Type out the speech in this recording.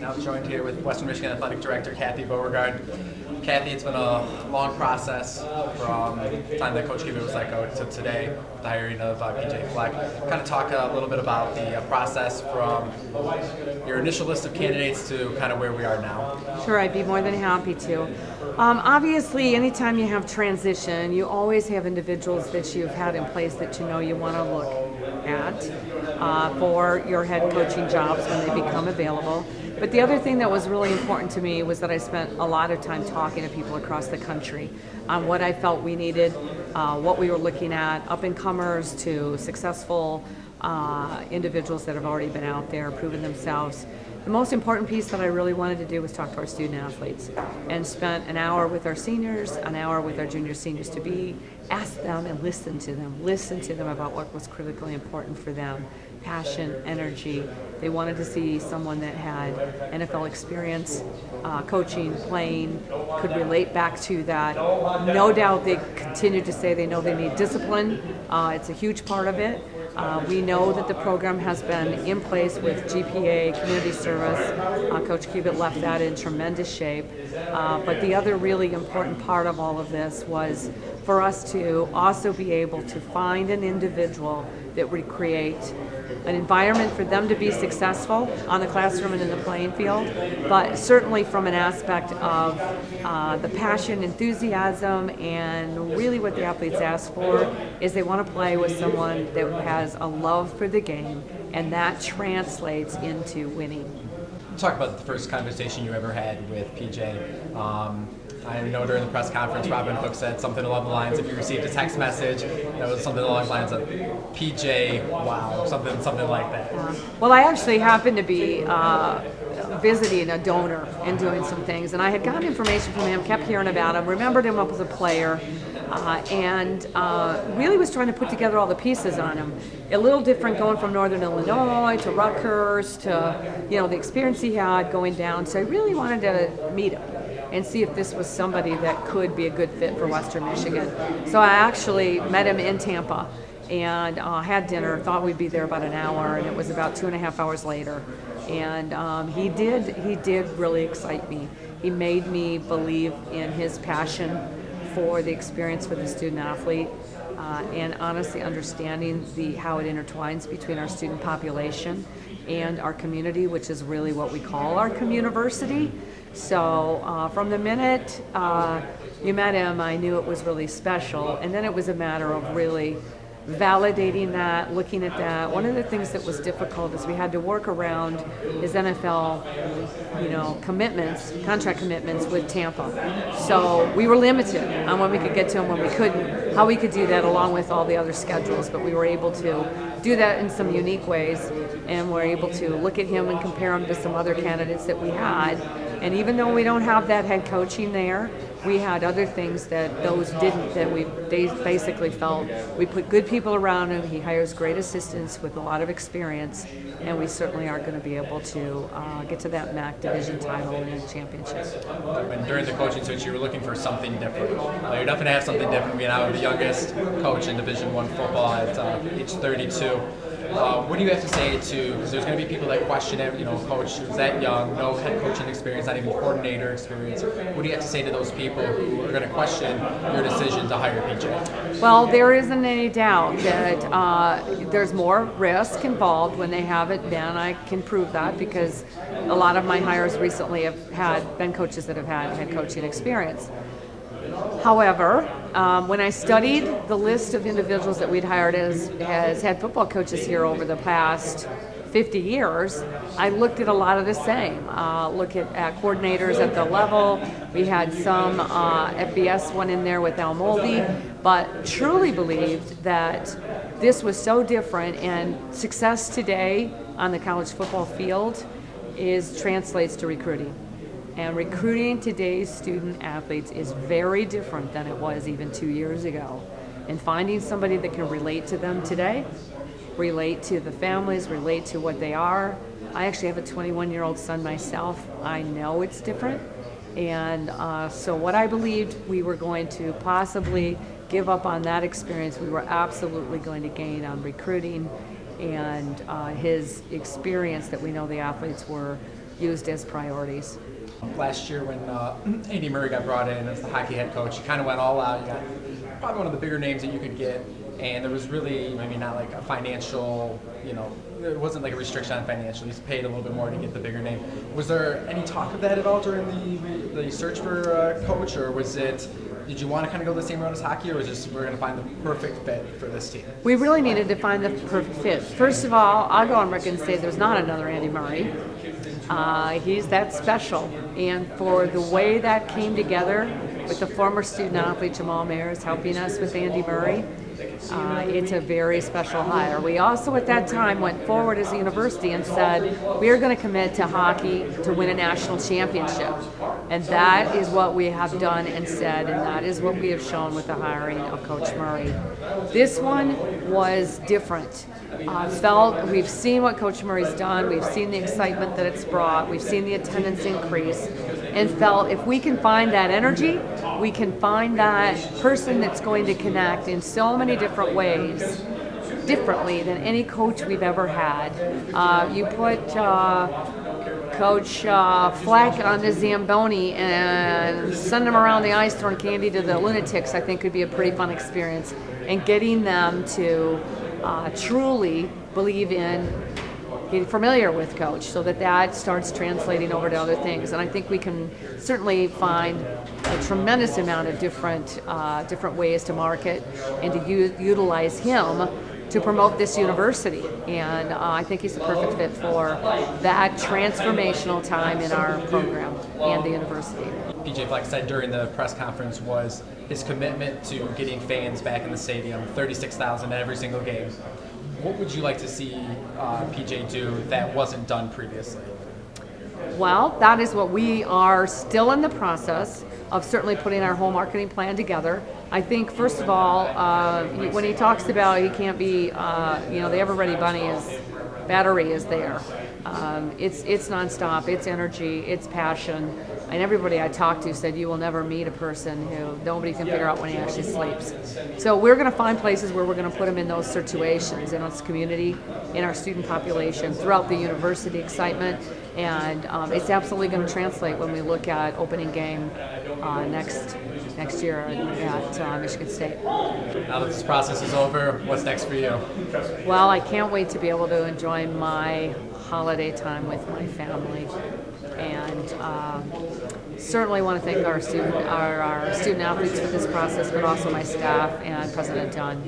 Now joined here with Western Michigan Athletic Director Kathy Beauregard. Kathy, it's been a long process from the time that Coach Cuba was let go to today, the hiring of PJ Fleck. Kind of talk a little bit about the process from your initial list of candidates to kind of where we are now. Sure, I'd be more than happy to. Obviously, anytime you have transition, you always have individuals that you've had in place that you know you want to look at for your head coaching jobs when they become available. But the other thing that was really important to me was that I spent a lot of time talking to people across the country on what I felt we needed, what we were looking at, up-and-comers to successful individuals that have already been out there, proven themselves. The most important piece that I really wanted to do was talk to our student athletes, and spent an hour with our seniors, an hour with our junior seniors ask them and listen to them about what was critically important for them. Passion, energy. They wanted to see someone that had NFL experience, coaching, playing, could relate back to that. No doubt they continue to say they know they need discipline. It's a huge part of it. We know that the program has been in place with GPA, community service. Coach Cubitt left that in tremendous shape. But the other really important part of all of this was for us to also be able to find an individual that would create an environment for them to be successful on the classroom and in the playing field, but certainly from an aspect of the passion, enthusiasm, and really what the athletes ask for is they want to play with someone that has a love for the game, and that translates into winning. Talk about the first conversation you ever had with PJ. I know during the press conference, Robin Hook said something along the lines, if you received a text message, that was something along the lines of, PJ, wow, something like that. Well, I actually happened to be visiting a donor and doing some things, and I had gotten information from him, kept hearing about him, remembered him up as a player, and really was trying to put together all the pieces on him. A little different going from Northern Illinois to Rutgers to, the experience he had going down. So I really wanted to meet him and see if this was somebody that could be a good fit for Western Michigan. So I actually met him in Tampa and had dinner, thought we'd be there about an hour, and it was about 2.5 hours later. And he did really excite me. He made me believe in his passion for the experience for the student athlete, and honestly understanding how it intertwines between our student population and our community, which is really what we call our communiversity. So from the minute you met him, I knew it was really special, and then it was a matter of really validating that, looking at that. One of the things that was difficult is we had to work around his NFL, commitments, contract commitments with Tampa. So we were limited on when we could get to him, when we couldn't, how we could do that along with all the other schedules, but we were able to do that in some unique ways, and we're able to look at him and compare him to some other candidates that we had. And even though we don't have that head coaching there, we had other things that those didn't, that they basically felt we put good people around him. He hires great assistants with a lot of experience, and we certainly are going to be able to get to that MAC division title and championship. And during the coaching search, you were looking for something different. You're definitely have something different. Being out the youngest coach in Division I football at age 32. What do you have to say to, because there's going to be people that question it, coach who's that young, no head coaching experience, not even coordinator experience. What do you have to say to those people who are going to question your decision to hire PJ? Well, there isn't any doubt that there's more risk involved when they haven't been. I can prove that because a lot of my hires recently have been coaches that have had head coaching experience. However, when I studied the list of individuals that we'd hired as head football coaches here over the past 50 years, I looked at a lot of the same. Look at coordinators at the level. We had some FBS one in there with Al Moldy, but truly believed that this was so different, and success today on the college football field translates to recruiting. And recruiting today's student athletes is very different than it was even 2 years ago. And finding somebody that can relate to them today, relate to the families, relate to what they are. I actually have a 21-year-old son myself. I know it's different. And so what I believed we were going to possibly give up on that experience, we were absolutely going to gain on recruiting and his experience that we know the athletes were used as priorities. Last year when Andy Murray got brought in as the hockey head coach, you kind of went all out. You got probably one of the bigger names that you could get, and there was really maybe not like a financial, there wasn't like a restriction on financial. He's paid a little bit more to get the bigger name. Was there any talk of that at all during the search for a coach, or did you want to kind of go the same route as hockey, or was it just we're going to find the perfect fit for this team? We really needed to find the perfect fit. First of all, I'll go on record and say there's not another Andy Murray. He's that special, and for the way that came together with the former student athlete Jamal Mayers helping us with Andy Murray, it's a very special hire. We also at that time went forward as a university and said we are going to commit to hockey to win a national championship, and that is what we have done and said, and that is what we have shown with the hiring of Coach Murray. This one was different. We've seen what Coach Murray's done, we've seen the excitement that it's brought, we've seen the attendance increase, and felt if we can find that energy, we can find that person that's going to connect in so many different ways, differently than any coach we've ever had. You put Coach Fleck on the Zamboni and send them around the ice throwing candy to the lunatics, I think could be a pretty fun experience. And getting them to truly believe in getting familiar with Coach so that starts translating over to other things. And I think we can certainly find a tremendous amount of different ways to market and to utilize him to promote this university. And I think he's the perfect fit for that transformational time in our program and the university. PJ Fleck said during the press conference was his commitment to getting fans back in the stadium, 36,000 at every single game. What would you like to see PJ do that wasn't done previously? Well, that is what we are still in the process of certainly putting our whole marketing plan together. I think, first of all, when he talks about he can't be, the Ever-Ready Bunny battery is there. It's nonstop, it's energy, it's passion. And everybody I talked to said you will never meet a person who nobody can figure out when he actually sleeps. So we're going to find places where we're going to put him in those situations, in this community, in our student population, throughout the university excitement. And it's absolutely going to translate when we look at opening game next year at Michigan State. Now that this process is over, what's next for you? Well, I can't wait to be able to enjoy my holiday time with my family. And certainly want to thank our student athletes for this process, but also my staff and President Dunn.